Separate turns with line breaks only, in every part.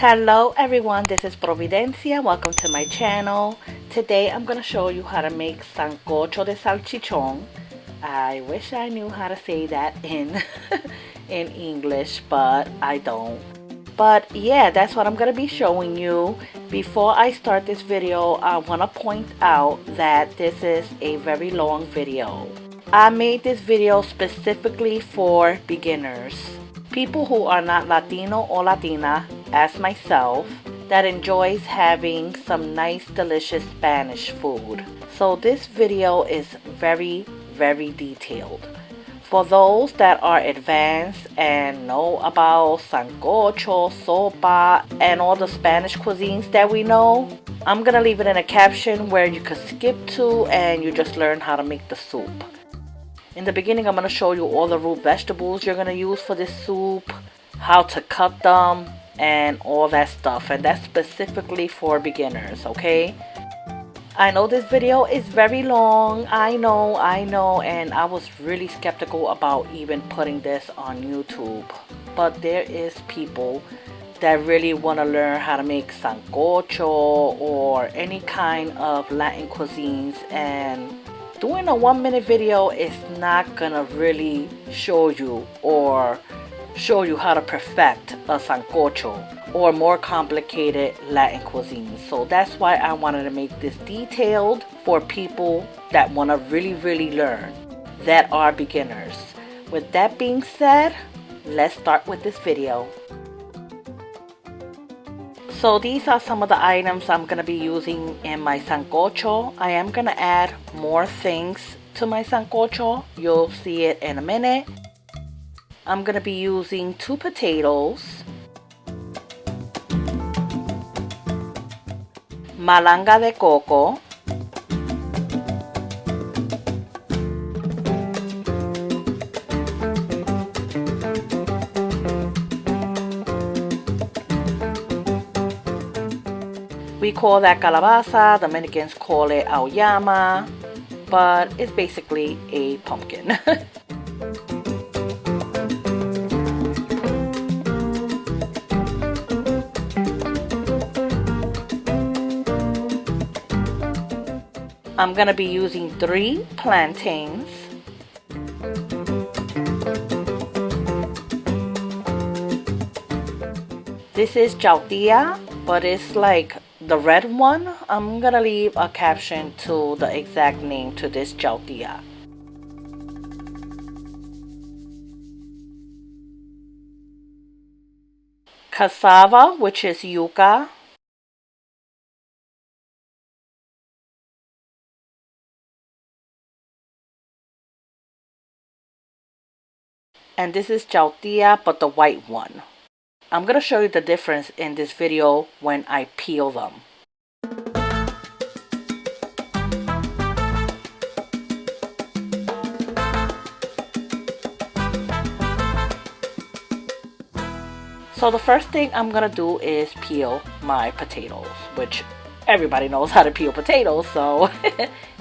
Hello everyone, this is Providencia. Welcome to my channel. Today I'm going to show you how to make Sancocho de Salchichón. I wish I knew how to say that in in English, but I don't. But yeah, that's what I'm going to be showing you. Before I start this video, I want to point out that this is a very long video. I made this video specifically for beginners. People who are not Latino or Latina, as myself, that enjoys having some nice delicious Spanish food. So this video is very detailed. For those that are advanced and know about sancocho, sopa, and all the Spanish cuisines that we know, I'm gonna leave it in a caption where you can skip to and you just learn how to make the soup. In the beginning, I'm going to show you all the root vegetables you're going to use for this soup, how to cut them, and all that stuff. And that's specifically for beginners, okay? I know this video is very long, I know, and I was really skeptical about even putting this on YouTube. But there is people that really want to learn how to make sancocho or any kind of Latin cuisines, and doing a 1-minute video is not gonna really show you how to perfect a sancocho or more complicated Latin cuisine. So that's why I wanted to make this detailed for people that want to really learn, that are beginners. With that being said, let's start with this video. So these are some of the items I'm going to be using in my sancocho. I am going to add more things to my sancocho. You'll see it in a minute. I'm going to be using 2 potatoes, malanga de coco, we call that calabaza, Dominicans call it auyama, but it's basically a pumpkin. I'm gonna be using 3 plantains, this is yautia, but it's like the red one. I'm gonna leave a caption to the exact name to this yautia. Cassava, which is yucca. And this is yautia, but the white one. I'm going to show you the difference in this video when I peel them. So the first thing I'm going to do is peel my potatoes, which everybody knows how to peel potatoes, so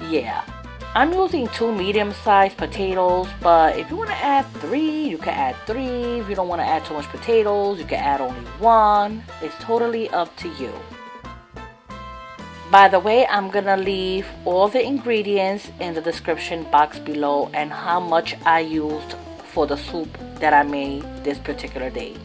yeah. I'm using 2 medium-sized potatoes, but if you want to add 3, you can add 3. If you don't want to add too much potatoes, you can add only 1. It's totally up to you. By the way, I'm going to leave all the ingredients in the description box below and how much I used for the soup that I made this particular day.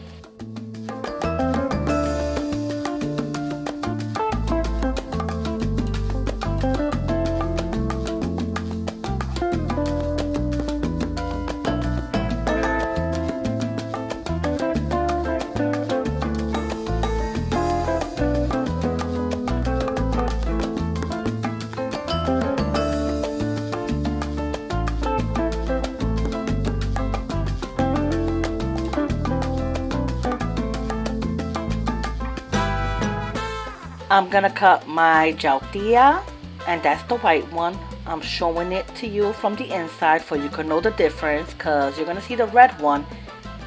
I'm gonna cut my yautia, and that's the white one. I'm showing it to you from the inside so you can know the difference, because you're gonna see the red one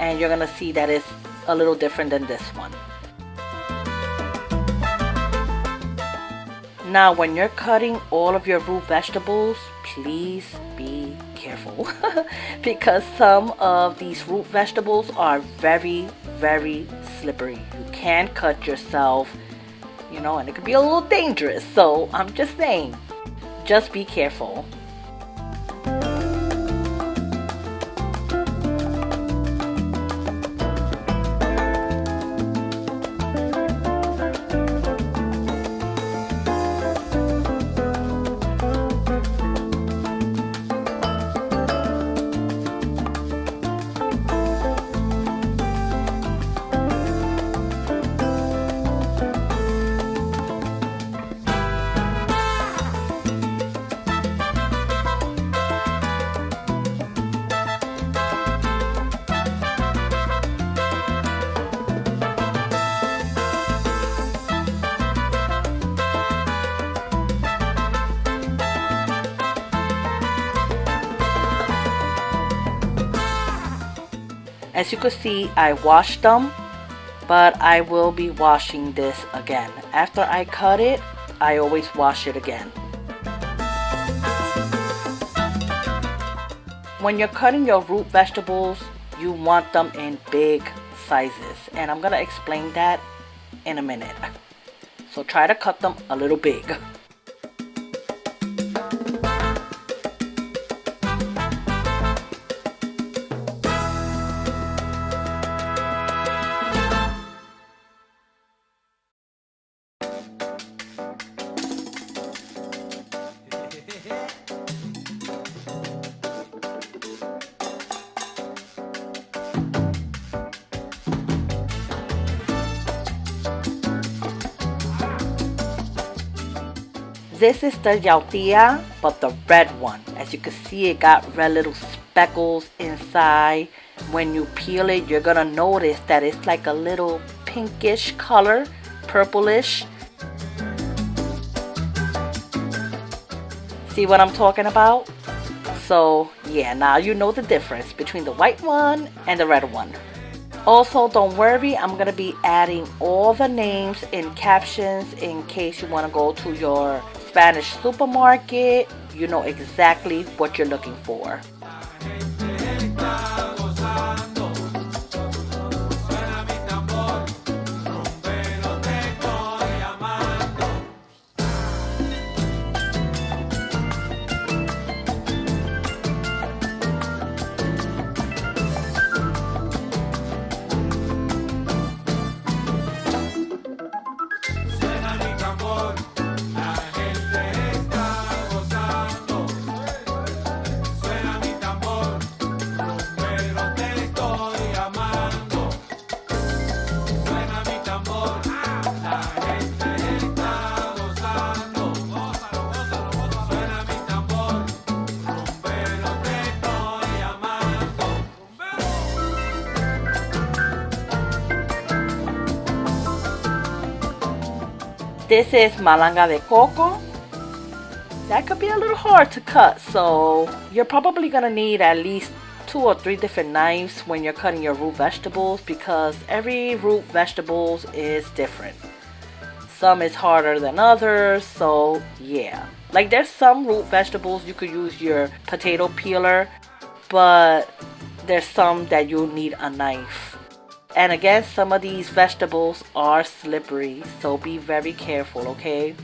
and you're gonna see that it's a little different than this one. Now when you're cutting all of your root vegetables, please be careful because some of these root vegetables are very, very slippery. You can cut yourself, you know, and it could be a little dangerous. So I'm just saying, just be careful. As you can see, I washed them, but I will be washing this again. After I cut it, I always wash it again. When you're cutting your root vegetables, you want them in big sizes, and I'm gonna explain that in a minute. So try to cut them a little big. This is the yautia, but the red one. As you can see, it got red little speckles inside. When you peel it, you're gonna notice that it's like a little pinkish color, purplish. See what I'm talking about? So yeah, now you know the difference between the white one and the red one. Also, don't worry, I'm gonna be adding all the names in captions in case you want to go to your Spanish supermarket. You know exactly what you're looking for. This is malanga de coco. That could be a little hard to cut, so you're probably gonna need at least 2 or 3 different knives when you're cutting your root vegetables because every root vegetables is different. Some is harder than others, so yeah. Like there's some root vegetables you could use your potato peeler, but there's some that you'll need a knife. And again, some of these vegetables are slippery, so be very careful, okay?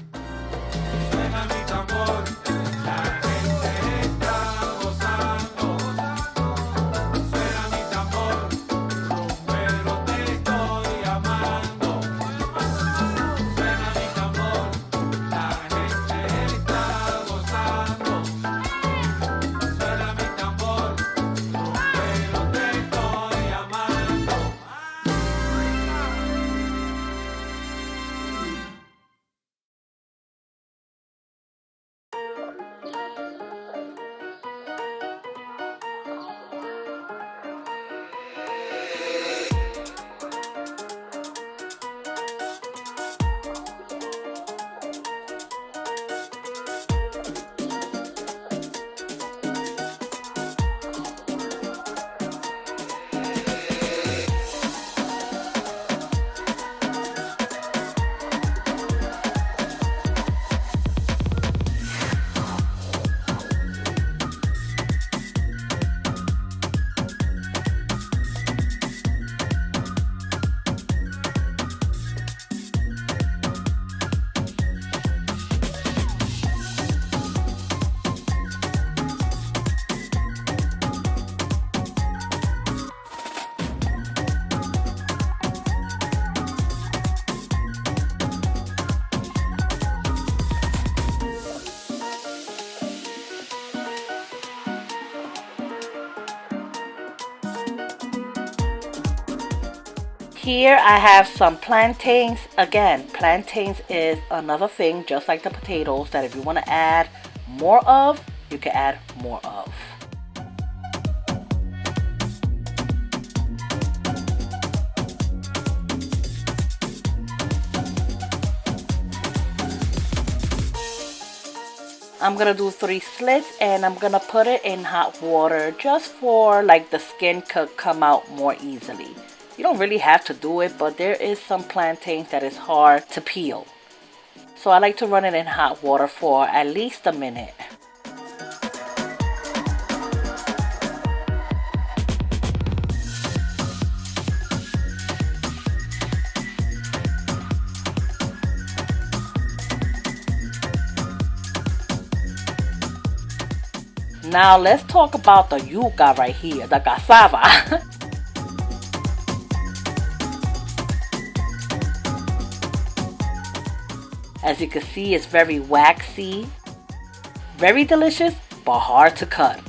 Here I have some plantains. Again, plantains is another thing, just like the potatoes, that if you want to add more of, you can add more of. I'm gonna do 3 slits and I'm gonna put it in hot water just for like the skin could come out more easily. You don't really have to do it, but there is some plantains that is hard to peel. So I like to run it in hot water for at least a minute. Now let's talk about the yucca right here, the cassava. As you can see, it's very waxy, very delicious, but hard to cut.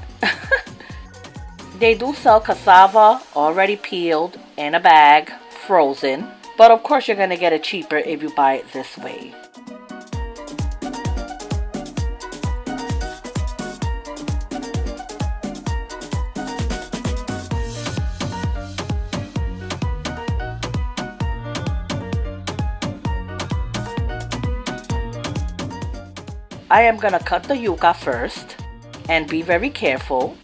They do sell cassava already peeled in a bag, frozen, but of course you're gonna get it cheaper if you buy it this way. I am gonna cut the yucca first and be very careful.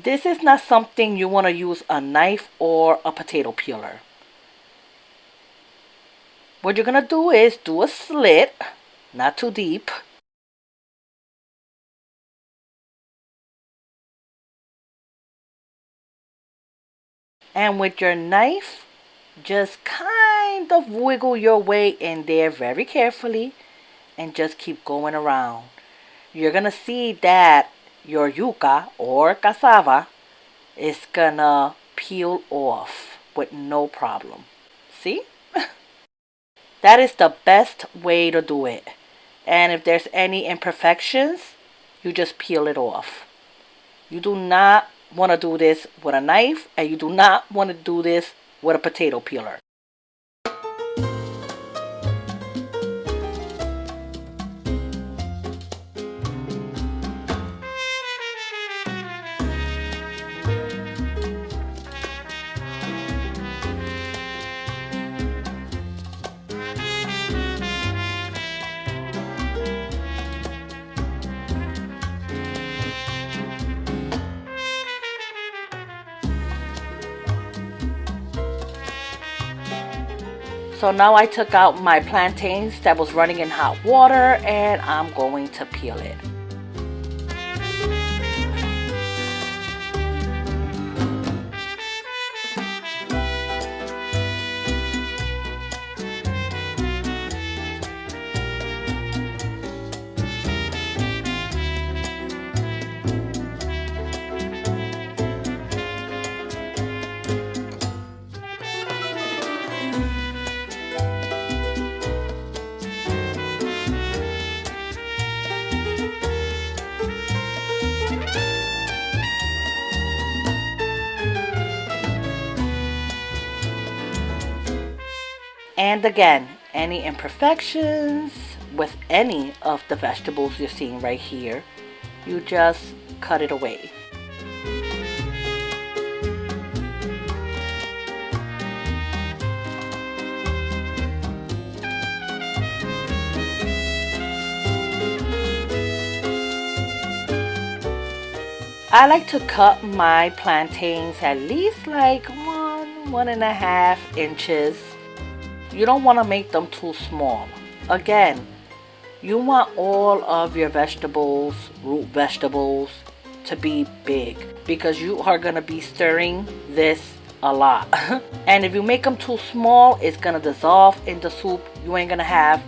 This is not something you want to use a knife or a potato peeler. What you're gonna do is do a slit. Not too deep. And with your knife, just kind of wiggle your way in there very carefully and just keep going around. You're gonna see that your yucca or cassava is gonna peel off with no problem. See? That is the best way to do it. And if there's any imperfections, you just peel it off. You do not want to do this with a knife, and you do not want to do this with a potato peeler. So now I took out my plantains that was running in hot water and I'm going to peel it. And again, any imperfections with any of the vegetables you're seeing right here, you just cut it away. I like to cut my plantains at least like 1.5 inches. You don't want to make them too small. Again, you want all of your vegetables, root vegetables, to be big because you are going to be stirring this a lot. And if you make them too small, it's going to dissolve in the soup. You ain't going to have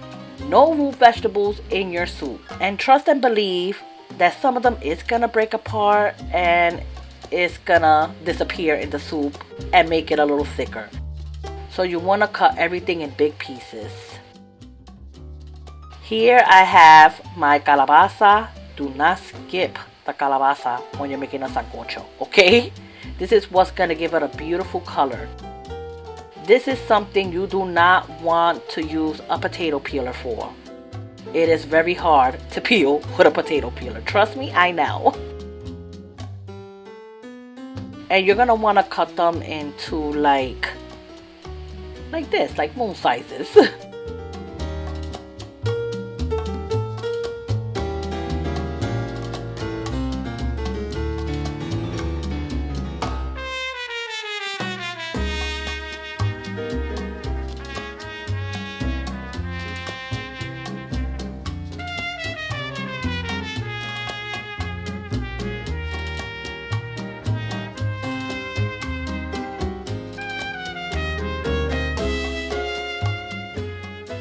no root vegetables in your soup. And trust and believe that some of them is going to break apart and is gonna disappear in the soup and make it a little thicker. So you want to cut everything in big pieces. Here I have my calabaza. Do not skip the calabaza when you're making a sancocho, okay? This is what's gonna give it a beautiful color. This is something you do not want to use a potato peeler for. It is very hard to peel with a potato peeler. Trust me, I know. And you're gonna want to cut them into like this, like moon sizes.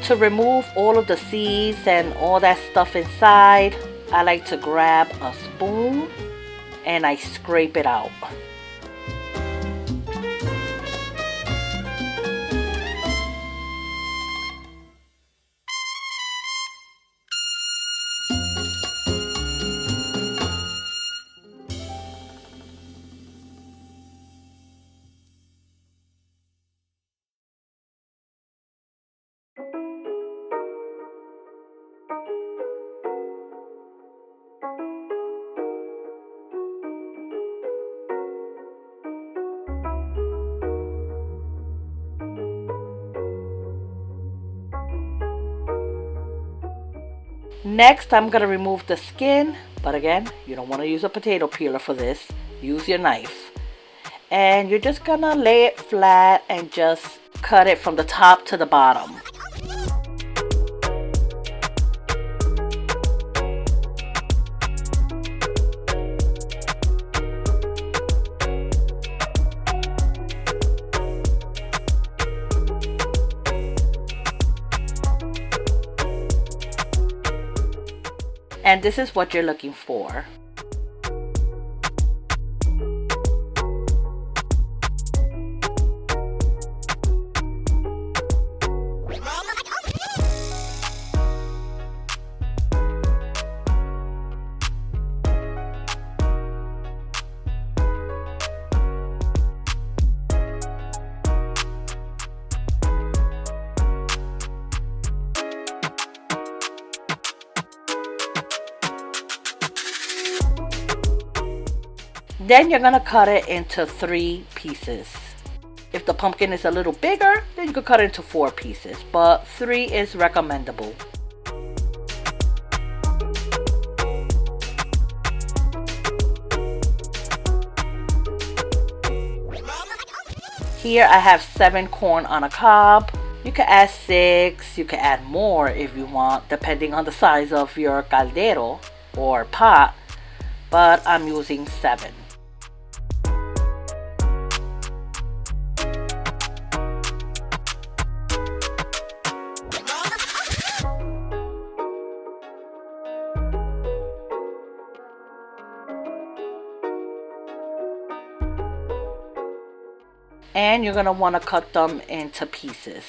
To remove all of the seeds and all that stuff inside, I like to grab a spoon and I scrape it out. Next, I'm going to remove the skin, but again, you don't want to use a potato peeler for this. Use your knife. And you're just going to lay it flat and just cut it from the top to the bottom. And this is what you're looking for. Then you're gonna cut it into 3 pieces. If the pumpkin is a little bigger, then you could cut it into 4 pieces, but 3 is recommendable. Here I have 7 corn on a cob. You can add 6, you can add more if you want, depending on the size of your caldero or pot, but I'm using 7. And you're going to want to cut them into pieces.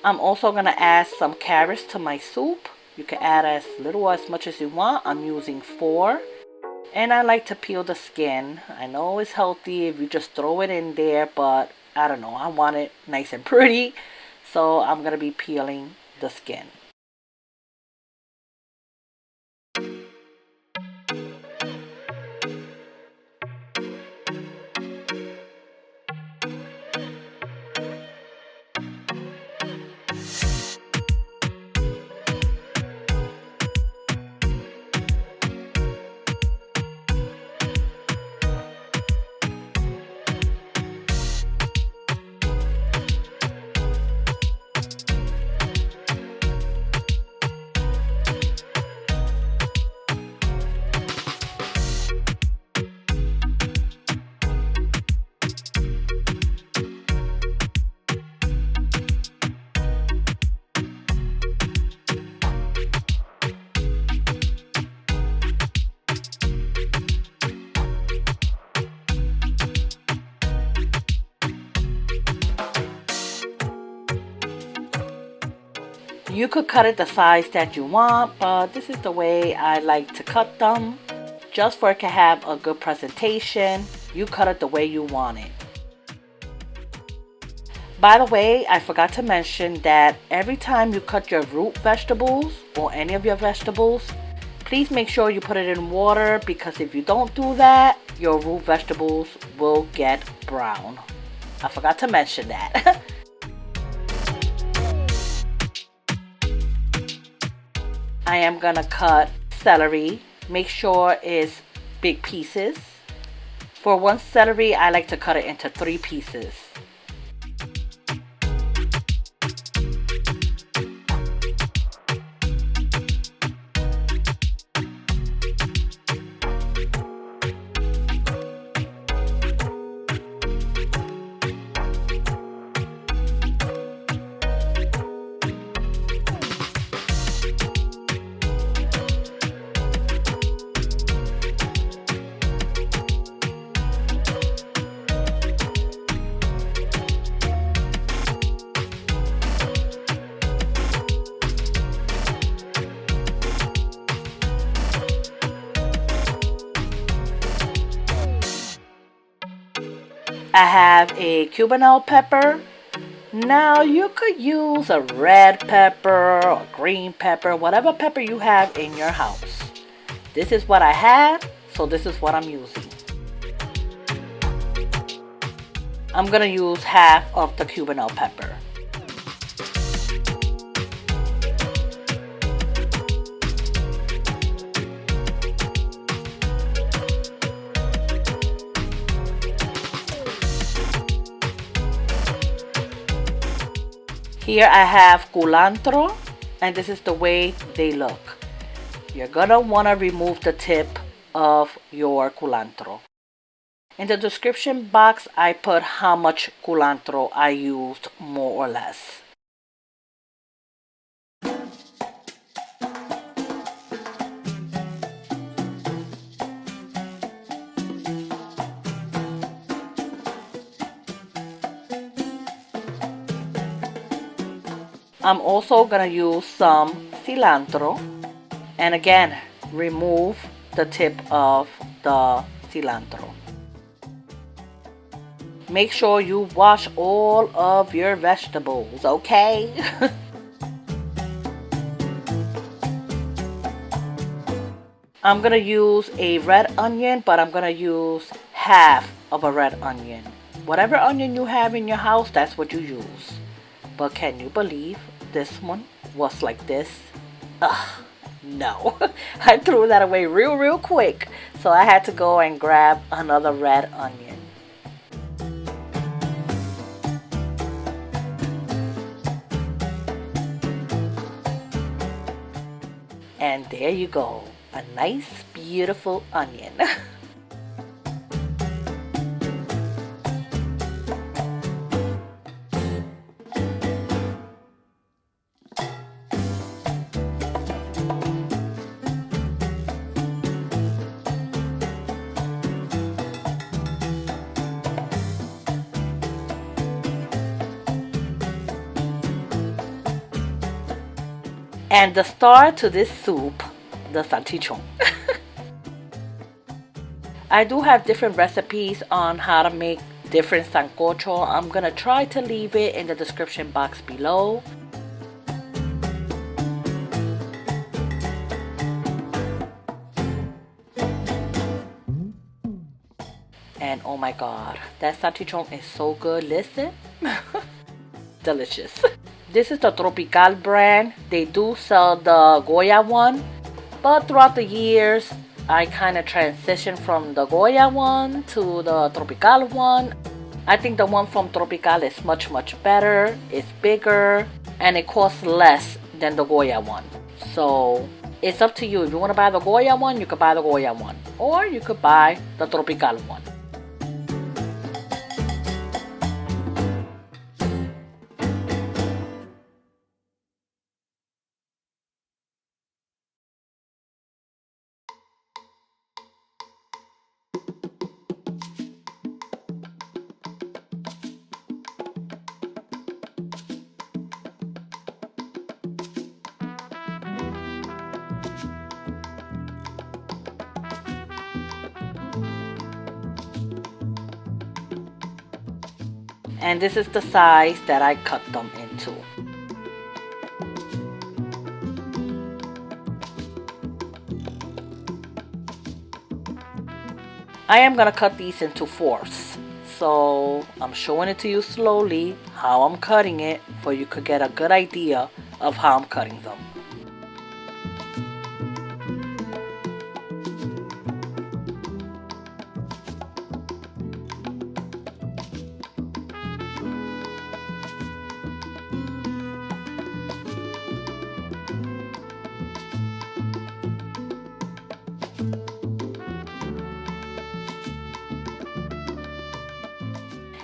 I'm also going to add some carrots to my soup. You can add as little or as much as you want. I'm using 4. And I like to peel the skin. I know it's healthy if you just throw it in there, but I don't know. I want it nice and pretty. So I'm going to be peeling the skin. You could cut it the size that you want, but this is the way I like to cut them. Just for it to have a good presentation, you cut it the way you want it. By the way, I forgot to mention that every time you cut your root vegetables or any of your vegetables, please make sure you put it in water, because if you don't do that, your root vegetables will get brown. I forgot to mention that. I am gonna cut celery. Make sure it's big pieces. For one celery, I like to cut it into 3 pieces. I have a cubanelle pepper. Now you could use a red pepper or green pepper, whatever pepper you have in your house. This is what I have, so this is what I'm using. I'm gonna use half of the cubanelle pepper. Here I have culantro, and this is the way they look. You're gonna wanna remove the tip of your culantro. In the description box, I put how much culantro I used, more or less. I'm also gonna use some cilantro, and again, remove the tip of the cilantro. Make sure you wash all of your vegetables, okay? I'm gonna use a red onion, but I'm gonna use half of a red onion. Whatever onion you have in your house, that's what you use. But can you believe this one was like this? Ugh, no. I threw that away real quick. So I had to go and grab another red onion. And there you go. A nice, beautiful onion. And the star to this soup, the salchichón. I do have different recipes on how to make different sancocho. I'm gonna try to leave it in the description box below. And oh my god, that salchichón is so good. Listen. Delicious. This is the Tropical brand. They do sell the Goya one, but throughout the years I kind of transitioned from the Goya one to the Tropical one. I think the one from Tropical is much better. It's bigger and it costs less than the Goya one. So it's up to you. If you want to buy the Goya one, you could buy the Goya one, or you could buy the Tropical one. And this is the size that I cut them into. I am gonna cut these into fourths. So I'm showing it to you slowly how I'm cutting it, for you could get a good idea of how I'm cutting them.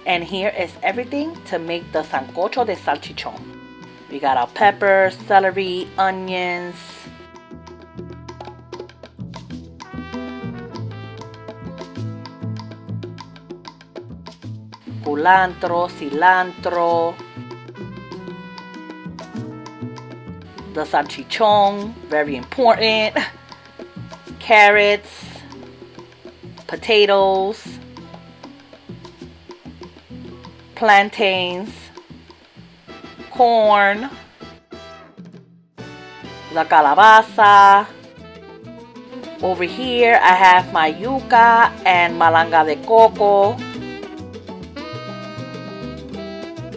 And here is everything to make the sancocho de salchichón. We got our peppers, celery, onions, culantro, cilantro, the salchichón, very important, carrots, potatoes, plantains, corn, the calabaza. Over here I have my yucca and malanga de coco.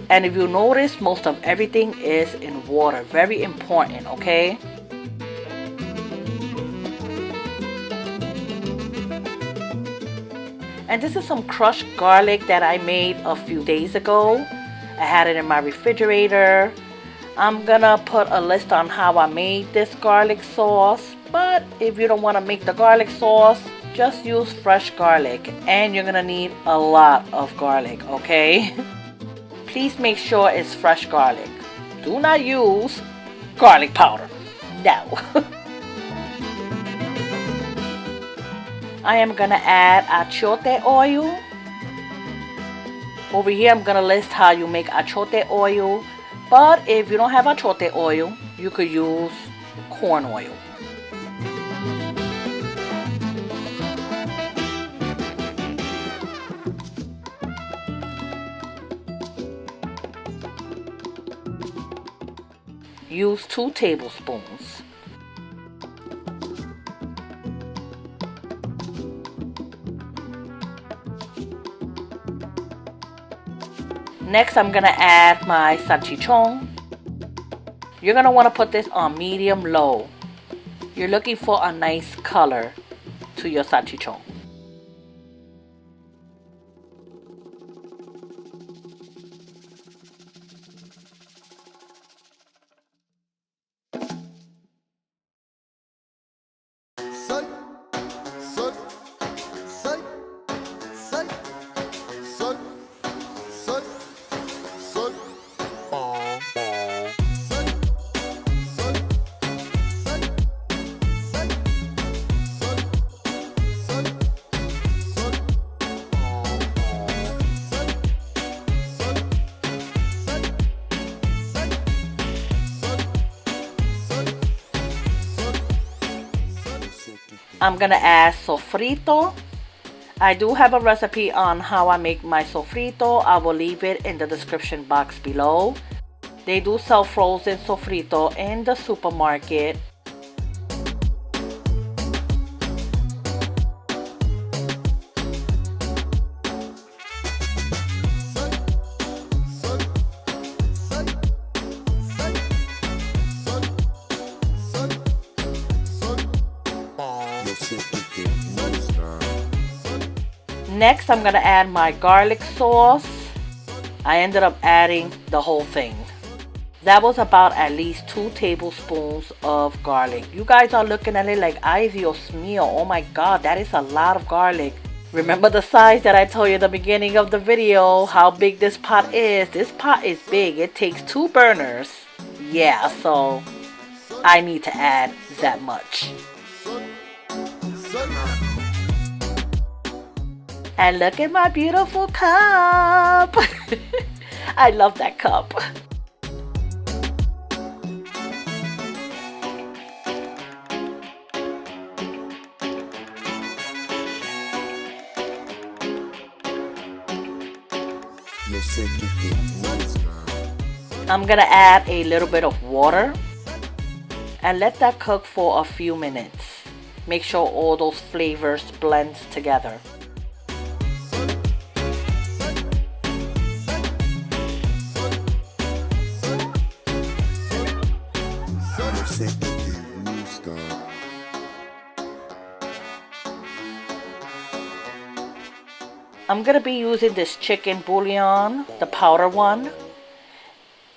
And if you notice, most of everything is in water. Very important, okay? And this is some crushed garlic that I made a few days ago. I had it in my refrigerator. I'm gonna put a list on how I made this garlic sauce. But if you don't want to make the garlic sauce, just use fresh garlic. And you're gonna need a lot of garlic, okay? Please make sure it's fresh garlic. Do not use garlic powder. No. I am gonna add ACHIOTE oil. Over here I'm gonna list how you make ACHIOTE oil. But if you don't have ACHIOTE oil, you could use corn oil. Use 2 tablespoons. Next, I'm gonna add my salchichón. You're gonna wanna put this on medium-low. You're looking for a nice color to your salchichón. I'm gonna add sofrito. I do have a recipe on how I make my sofrito. I will leave it in the description box below. They do sell frozen sofrito in the supermarket. Next, I'm gonna add my garlic sauce. I ended up adding the whole thing. That was about at least 2 tablespoons of garlic. You guys are looking at it like, ay Dios mío, oh my god, that is a lot of garlic. Remember the size that I told you at the beginning of the video, how big this pot is. This pot is big. It takes 2 burners. Yeah, so I need to add that much. And look at my beautiful cup. I love that cup. I'm gonna add a little bit of water and let that cook for a few minutes. Make sure all those flavors blend together. I'm gonna be using this chicken bouillon, the powder one.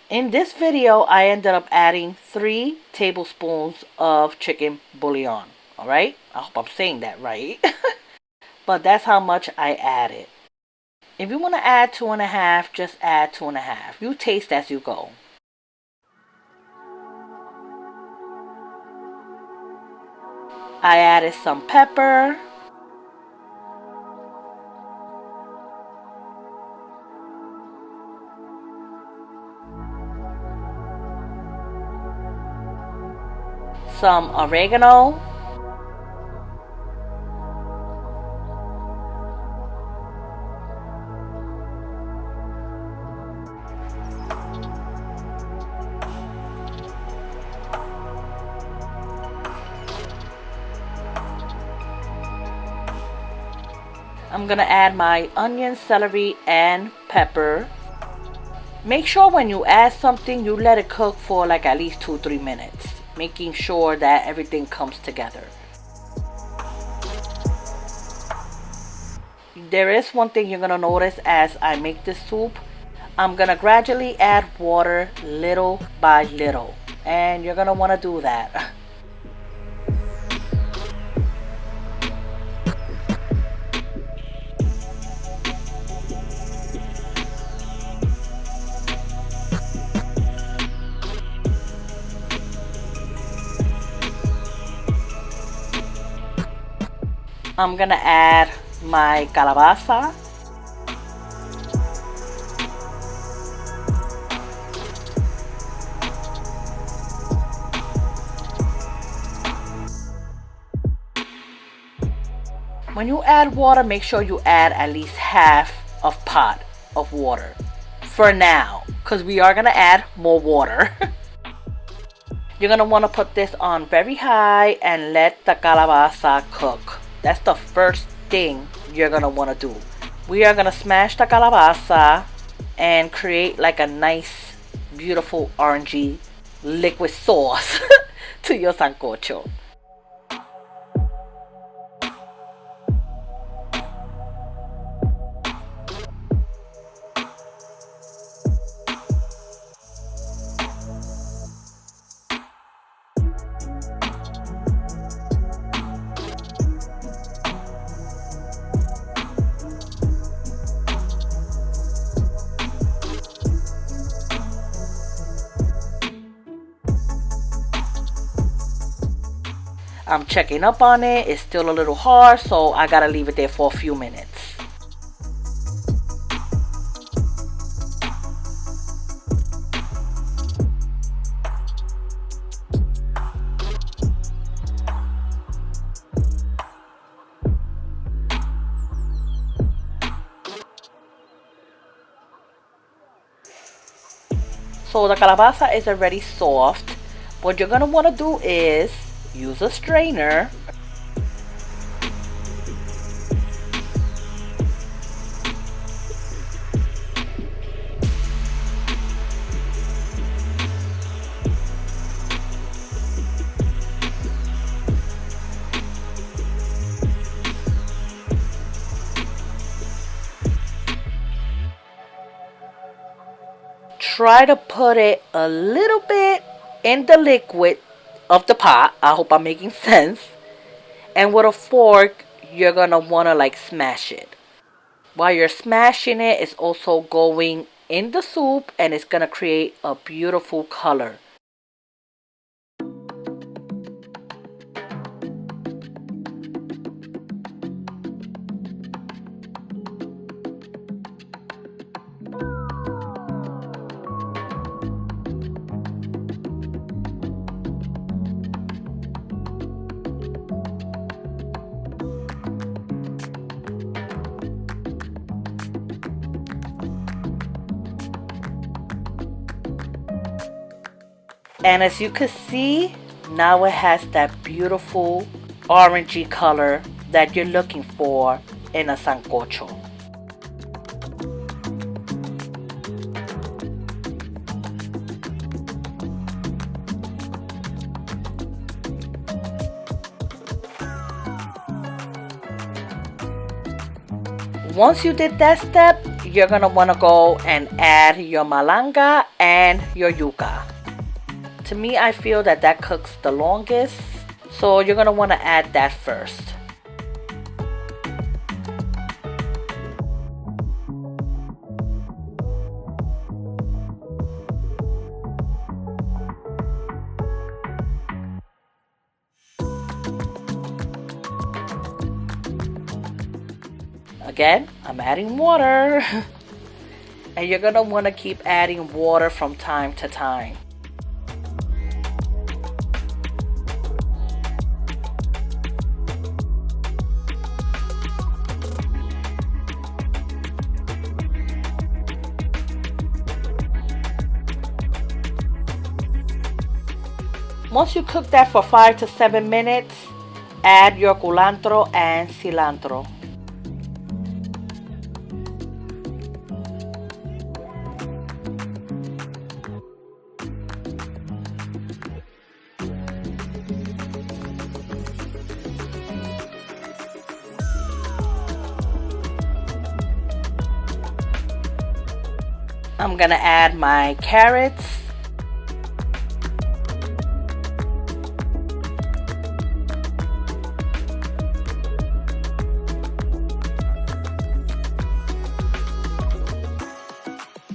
In this video, I ended up adding 3 tablespoons of chicken bouillon. Alright? I hope I'm saying that right. But that's how much I added. If you want to add 2.5, just add 2.5. You taste as you go. I added some pepper. Some oregano. I'm gonna add my onion, celery, and pepper. Make sure when you add something, you let it cook for like at least 2-3 minutes, making sure that everything comes together. There is one thing you're gonna notice as I make this soup. I'm gonna gradually add water little by little, and you're gonna wanna do that. I'm gonna add my calabaza. When you add water, make sure you add at least half of pot of water for now, because we are gonna add more water. You're gonna want to put this on very high and let the calabaza cook. That's the first thing you're gonna want to do. We are gonna smash the calabaza and create like a nice, beautiful orangey liquid sauce to your sancocho. I'm checking up on it. It's still a little hard, so I gotta leave it there for a few minutes. So the calabaza is already soft. What you're gonna wanna do is use a strainer. Try to put it a little bit in the liquid of the pot. I hope I'm making sense. And with a fork, you're gonna wanna like smash it. While you're smashing it, it's also going in the soup and it's gonna create a beautiful color. And as you can see, now it has that beautiful orangey color that you're looking for in a sancocho. Once you did that step, you're gonna wanna go and add your malanga and your yucca. To me, I feel that that cooks the longest, so you're gonna wanna add that first. Again, I'm adding water. And you're gonna wanna keep adding water from time to time. Once you cook that for 5 to 7 minutes, add your culantro and cilantro. I'm gonna add my carrots.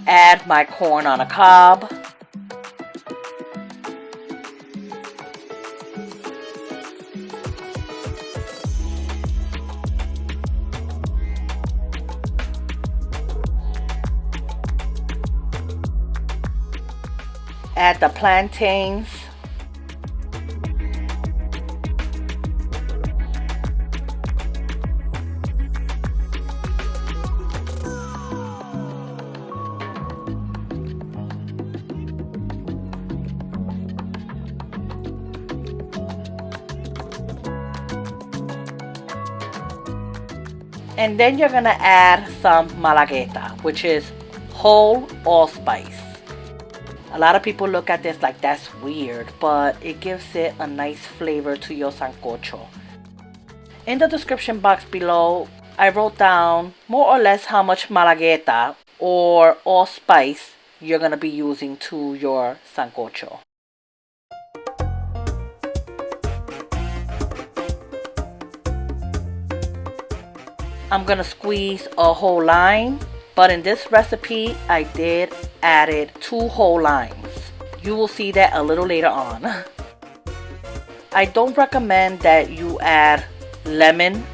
Add my corn on a cob. Add the plantains. And then you're gonna add some malagueta, which is whole allspice. A lot of people look at this like that's weird, but it gives it a nice flavor to your sancocho. In the description box below, I wrote down more or less how much malagueta or allspice you're gonna be using to your sancocho. I'm gonna squeeze a whole lime, but in this recipe I did added 2 whole limes. You will see that a little later on. I don't recommend that you add lemon.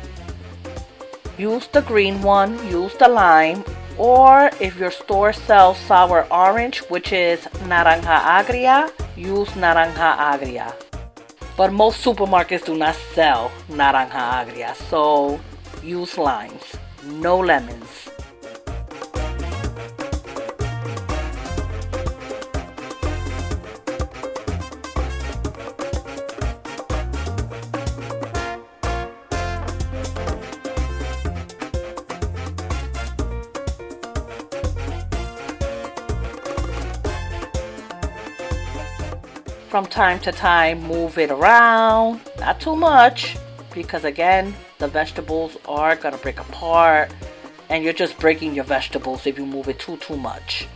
Use the green one, use the lime, or if your store sells sour orange, which is naranja agria, use naranja agria. But most supermarkets do not sell naranja agria, so use limes, no lemons. From time to time, move it around, not too much, because again, the vegetables are gonna break apart and you're just breaking your vegetables if you move it too much.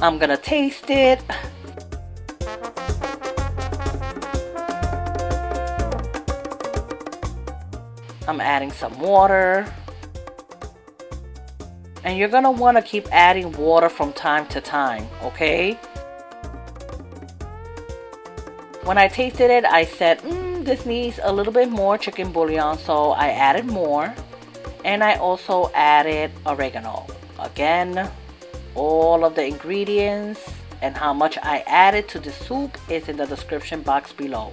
I'm gonna taste it. I'm adding some water. And you're gonna want to keep adding water from time to time, okay? When I tasted it, I said, this needs a little bit more chicken bouillon, so I added more. And I also added oregano. Again, all of the ingredients and how much I added to the soup is in the description box below.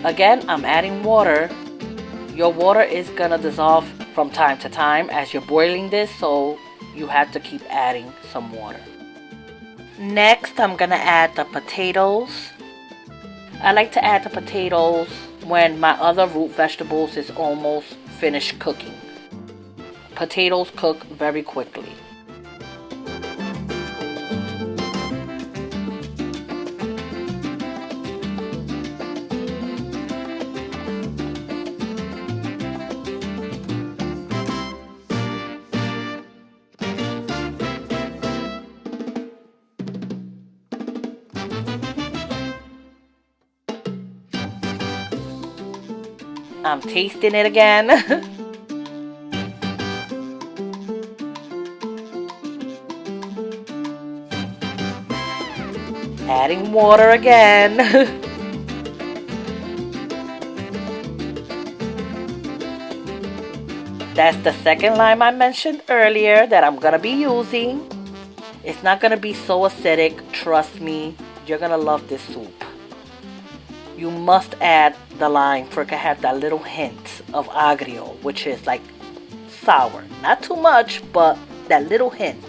Again, I'm adding water. Your water is gonna dissolve from time to time as you're boiling this, so you have to keep adding some water. Next, I'm gonna add the potatoes. I like to add the potatoes when my other root vegetables is almost finished cooking. Potatoes cook very quickly. I'm tasting it again. Adding water again. That's the second lime I mentioned earlier that I'm gonna be using. It's not gonna be so acidic, trust me. You're gonna love this soup. You must add the lime for it to have that little hint of agrio, which is like sour. Not too much, but that little hint.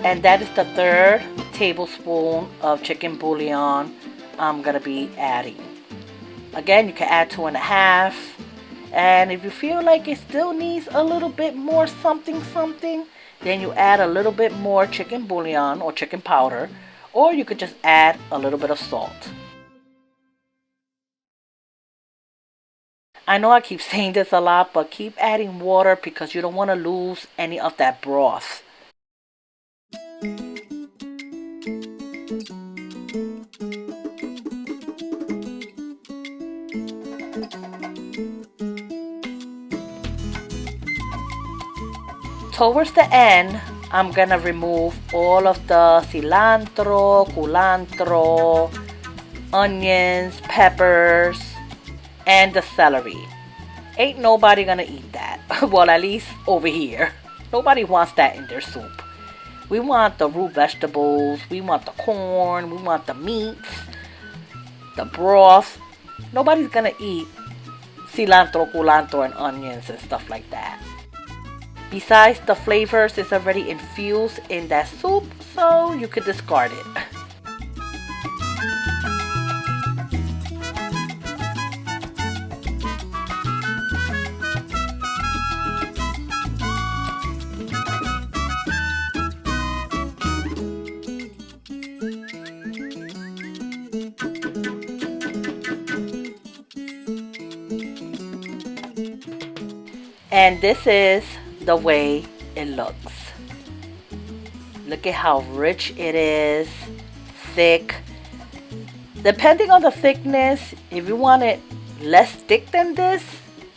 And that is the third tablespoon of chicken bouillon I'm gonna be adding. Again, you can add 2.5, and if you feel like it still needs a little bit more something, then you add a little bit more chicken bouillon or chicken powder, or you could just add a little bit of salt. I know I keep saying this a lot, but keep adding water because you don't want to lose any of that broth. Towards the end, I'm gonna remove all of the cilantro, culantro, onions, peppers, and the celery. Ain't nobody gonna eat that. Well, at least over here. Nobody wants that in their soup. We want the root vegetables, we want the corn, we want the meats, the broth. Nobody's gonna eat cilantro, culantro, and onions and stuff like that. Besides, the flavors is already infused in that soup, so you could discard it. And this is the way it looks. Look at how rich it is, thick. Depending on the thickness, if you want it less thick than this,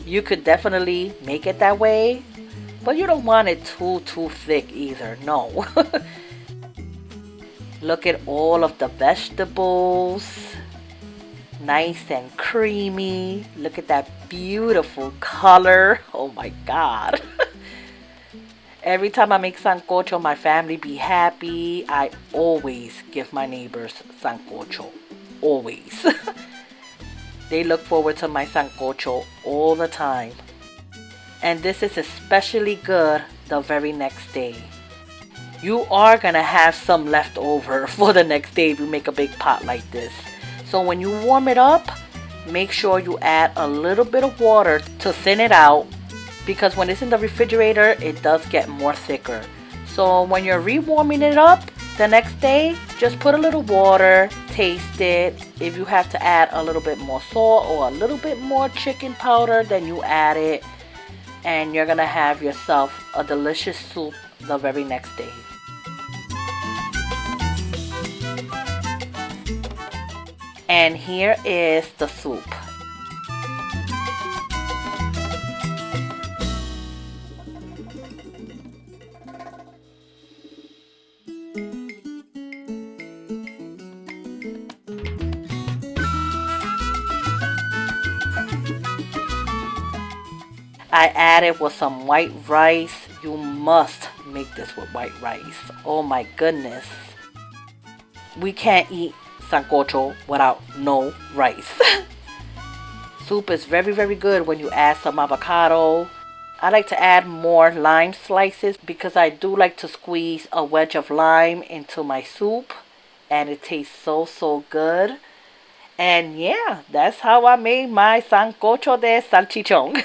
you could definitely make it that way. But you don't want it too thick either, no. Look at all of the vegetables. Nice and creamy. Look at that beautiful color. Oh my God. Every time I make sancocho, my family be happy. I always give my neighbors sancocho. Always. They look forward to my sancocho all the time. And this is especially good the very next day. You are gonna have some left over for the next day if you make a big pot like this. So when you warm it up, make sure you add a little bit of water to thin it out, because when it's in the refrigerator, it does get more thicker. So when you're rewarming it up the next day, just put a little water, taste it. If you have to add a little bit more salt or a little bit more chicken powder, then you add it. And you're gonna have yourself a delicious soup the very next day. And here is the soup. I added with some white rice. You must make this with white rice. Oh my goodness. We can't eat sancocho without no rice. Soup is very good when you add some avocado. I like to add more lime slices because I do like to squeeze a wedge of lime into my soup, and it tastes so good. And yeah, that's how I made my sancocho de salchichón.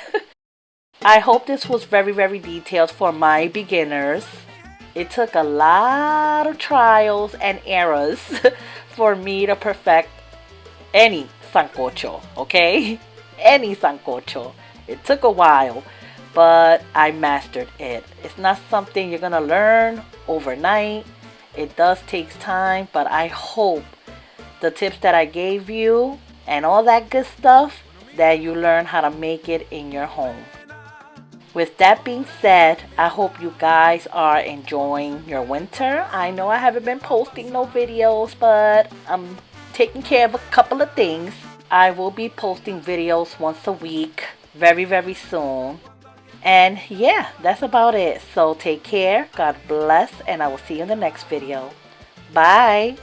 I hope this was very detailed for my beginners. It took a lot of trials and errors for me to perfect any sancocho, okay? Any sancocho. It took a while, but I mastered it. It's not something you're gonna learn overnight. It does take time, but I hope the tips that I gave you and all that good stuff, that you learn how to make it in your home. With that being said, I hope you guys are enjoying your winter. I know I haven't been posting no videos, but I'm taking care of a couple of things. I will be posting videos once a week very soon. And yeah, that's about it. So take care, God bless, and I will see you in the next video. Bye.